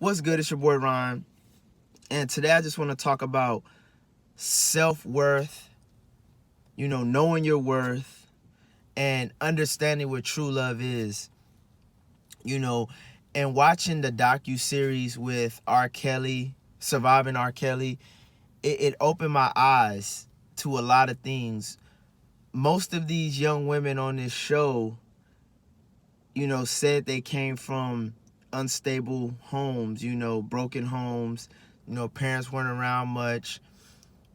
What's good? It's your boy Ron, and today I just want to talk about self-worth, knowing your worth and understanding what true love is, you know, and watching the docu-series with R. Kelly, Surviving R. Kelly, it opened my eyes to a lot of things. Most of these young women on this show, said they came from unstable homes, broken homes, parents weren't around much.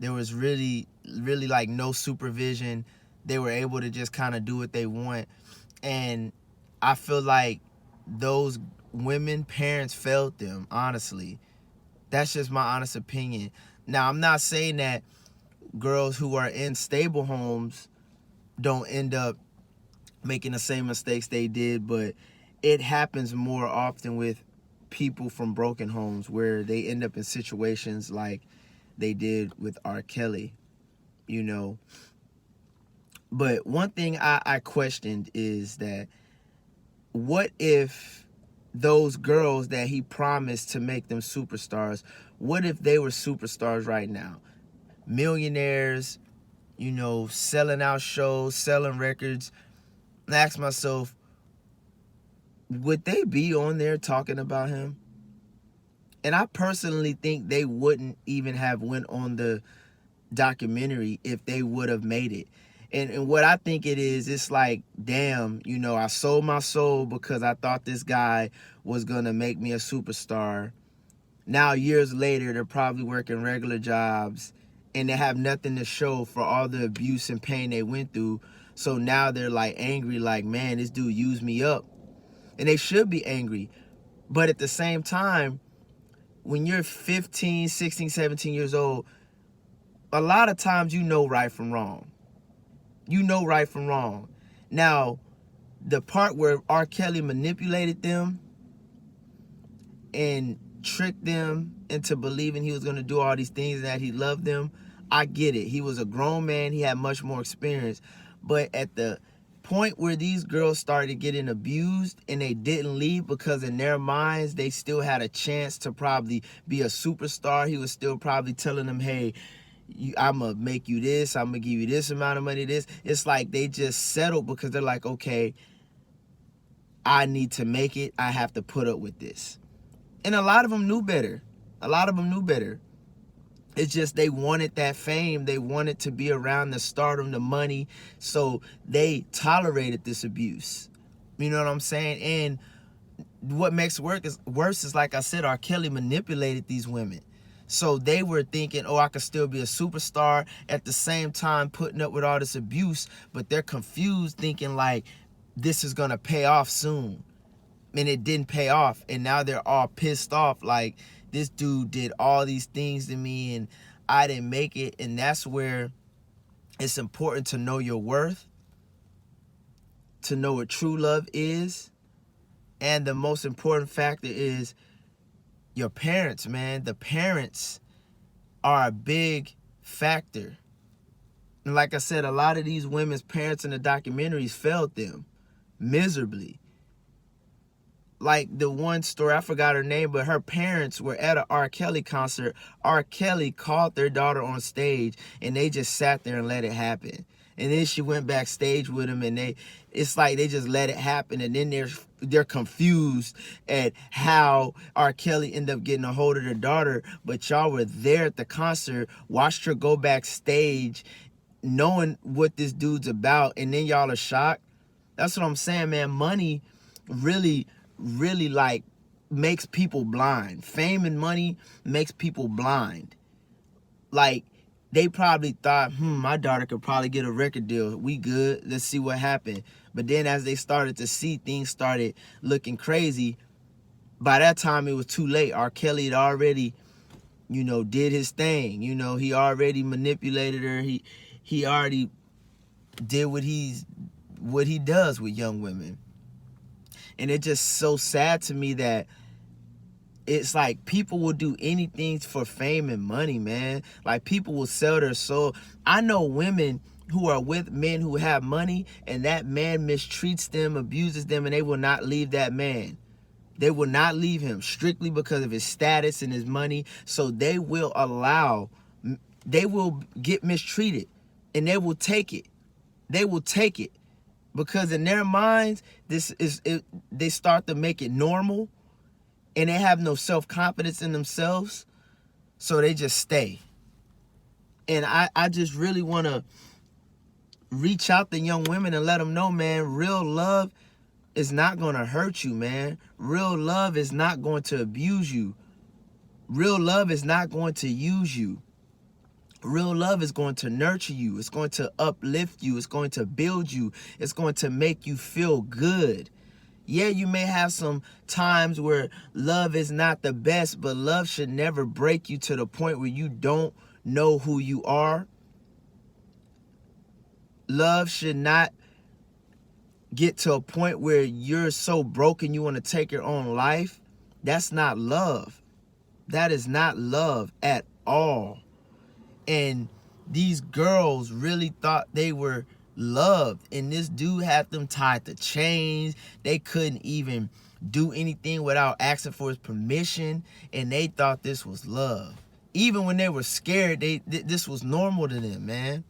There was really like no supervision. They were able to just kind of do what they want. And I feel like those women parents failed them, honestly. That's just my honest opinion. Now, I'm not saying that girls who are in stable homes don't end up making the same mistakes they did, but it happens more often with people from broken homes where they end up in situations like they did with R. Kelly, But one thing I questioned is that what if those girls that he promised to make them superstars, what if they were superstars right now? Millionaires, selling out shows, selling records. I ask myself, would they be on there talking about him? And I personally think they wouldn't even have went on the documentary if they would have made it. And what I think it is, it's like, damn, I sold my soul because I thought this guy was going to make me a superstar. Now, years later, they're probably working regular jobs and they have nothing to show for all the abuse and pain they went through. So now they're like angry, like, man, this dude used me up. And they should be angry. But at the same time, when you're 15, 16, 17 years old, a lot of times you know right from wrong. You know right from wrong. Now, the part where R. Kelly manipulated them and tricked them into believing he was going to do all these things and that he loved them, I get it. He was a grown man. He had much more experience. But at the point where these girls started getting abused and they didn't leave because in their minds they still had a chance to probably be a superstar, he was still probably telling them, hey, I'm going to make you this, I'm going to give you this amount of money, this. It's like they just settled because they're like, okay, I need to make it. I have to put up with this. And a lot of them knew better. It's just they wanted that fame. They wanted to be around the stardom, the money. So they tolerated this abuse. You know what I'm saying? And what makes it worse is, like I said, R. Kelly manipulated these women. So they were thinking, oh, I could still be a superstar at the same time putting up with all this abuse. But they're confused thinking like this is going to pay off soon. And it didn't pay off. And now they're all pissed off like, this dude did all these things to me and I didn't make it. And that's where it's important to know your worth, to know what true love is. And the most important factor is your parents, man. The parents are a big factor. And like I said, a lot of these women's parents in the documentaries failed them miserably. Like the one story, I forgot her name, but her parents were at an R. Kelly concert. R. Kelly called their daughter on stage and they just sat there and let it happen. And then she went backstage with him and it's like they just let it happen. And then they're confused at how R. Kelly ended up getting a hold of their daughter. But y'all were there at the concert, watched her go backstage, knowing what this dude's about, and then y'all are shocked. That's what I'm saying, man. Money really like makes people blind. Fame and money makes people blind. Like they probably thought, my daughter could probably get a record deal. We good. Let's see what happened. But then as they started to see things started looking crazy, by that time it was too late. R. Kelly had already, did his thing. He already manipulated her. He already did what he does with young women. And it's just so sad to me that it's like people will do anything for fame and money, man. Like people will sell their soul. I know women who are with men who have money and that man mistreats them, abuses them, and they will not leave that man. They will not leave him strictly because of his status and his money. So they will get mistreated, and they will take it. They will take it because in their minds, they start to make it normal, and they have no self-confidence in themselves. So they just stay. And I just really want to reach out to young women and let them know, man, real love is not going to hurt you, man. Real love is not going to abuse you. Real love is not going to use you. Real love is going to nurture you. It's going to uplift you. It's going to build you. It's going to make you feel good. Yeah, you may have some times where love is not the best, but love should never break you to the point where you don't know who you are. Love should not get to a point where you're so broken you want to take your own life. That's not love. That is not love at all. And these girls really thought they were loved, and this dude had them tied to chains. They couldn't even do anything without asking for his permission, and they thought this was love. Even when they were scared, this was normal to them, man.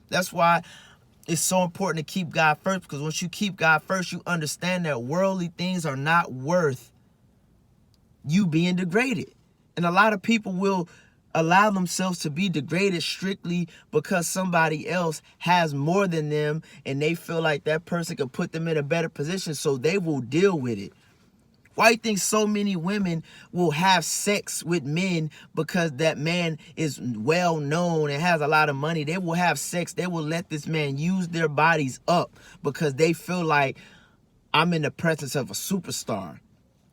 That's why it's so important to keep God first, because once you keep God first, you understand that worldly things are not worth you being degraded. And a lot of people will allow themselves to be degraded strictly because somebody else has more than them, and they feel like that person can put them in a better position, so they will deal with it. Why do you think so many women will have sex with men because that man is well known and has a lot of money? They will have sex. They will let this man use their bodies up because they feel like, I'm in the presence of a superstar.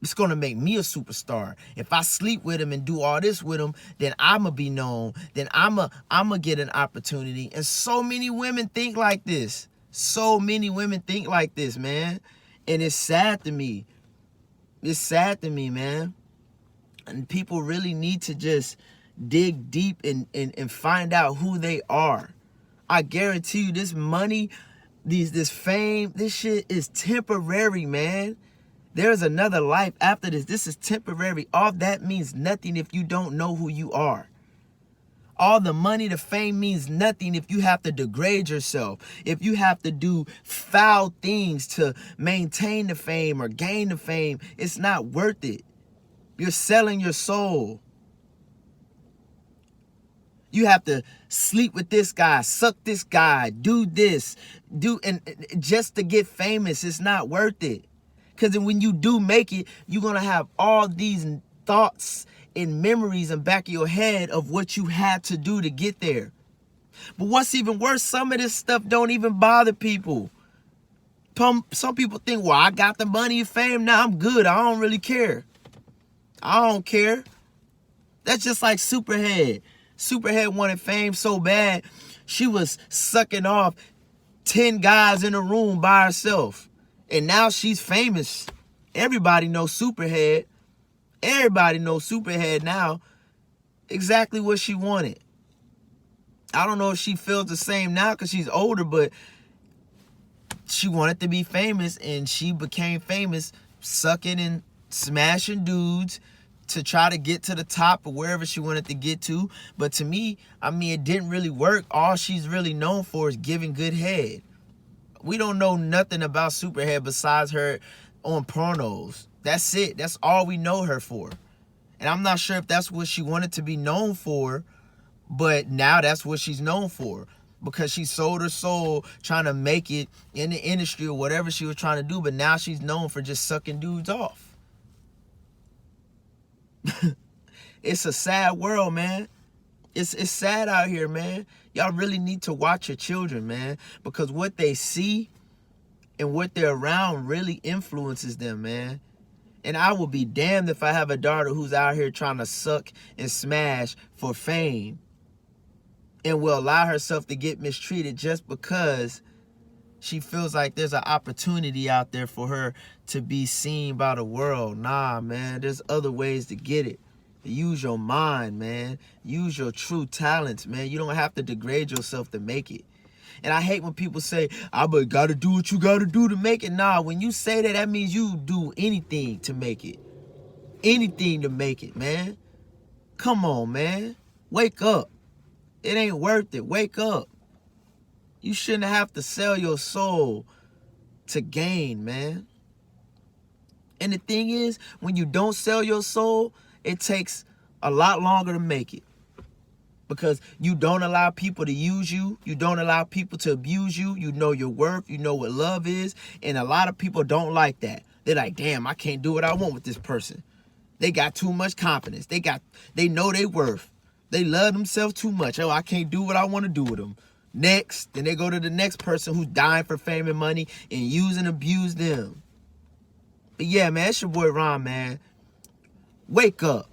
It's going to make me a superstar. If I sleep with him and do all this with him, then I'm going to be known. Then I'm going to get an opportunity. And so many women think like this. So many women think like this, man. And it's sad to me. It's sad to me, man. And people really need to just dig deep and find out who they are. I guarantee you this money, this fame, this shit is temporary, man. There's another life after this. This is temporary. All that means nothing if you don't know who you are. All the money, the fame means nothing if you have to degrade yourself. If you have to do foul things to maintain the fame or gain the fame, it's not worth it. You're selling your soul. You have to sleep with this guy, suck this guy, do this, and just to get famous, it's not worth it. Because when you do make it, you're going to have all these thoughts and memories in the back of your head of what you had to do to get there. But what's even worse, some of this stuff don't even bother people. Some people think, well, I got the money and fame, now I'm good. I don't really care. I don't care. That's just like Superhead. Superhead wanted fame so bad, she was sucking off 10 guys in a room by herself. And now she's famous. Everybody knows Superhead. Everybody knows Superhead now. Exactly what she wanted. I don't know if she feels the same now because she's older, but she wanted to be famous, and she became famous sucking and smashing dudes to try to get to the top of wherever she wanted to get to. But to me, I mean, it didn't really work. All she's really known for is giving good head. We don't know nothing about Superhead besides her on pornos. That's it. That's all we know her for. And I'm not sure if that's what she wanted to be known for, but now that's what she's known for, because she sold her soul trying to make it in the industry or whatever she was trying to do, but now she's known for just sucking dudes off. It's a sad world, man. It's sad out here, man. Y'all really need to watch your children, man, because what they see and what they're around really influences them, man. And I will be damned if I have a daughter who's out here trying to suck and smash for fame and will allow herself to get mistreated just because she feels like there's an opportunity out there for her to be seen by the world. Nah, man, there's other ways to get it. Use your mind, man. Use your true talents, man. You don't have to degrade yourself to make it. And I hate when people say, I but gotta do what you gotta do to make it. Nah, when you say that, that means you do anything to make it. Anything to make it, man. Come on, man. Wake up. It ain't worth it. Wake up. You shouldn't have to sell your soul to gain, man. And the thing is, when you don't sell your soul, it takes a lot longer to make it. Because you don't allow people to use you. You don't allow people to abuse you. You know your worth. You know what love is. And a lot of people don't like that. They're like, damn, I can't do what I want with this person. They got too much confidence. They know their worth. They love themselves too much. Oh, I can't do what I want to do with them. Next, then they go to the next person who's dying for fame and money and use and abuse them. But yeah, man, it's your boy Ron, man. Wake up.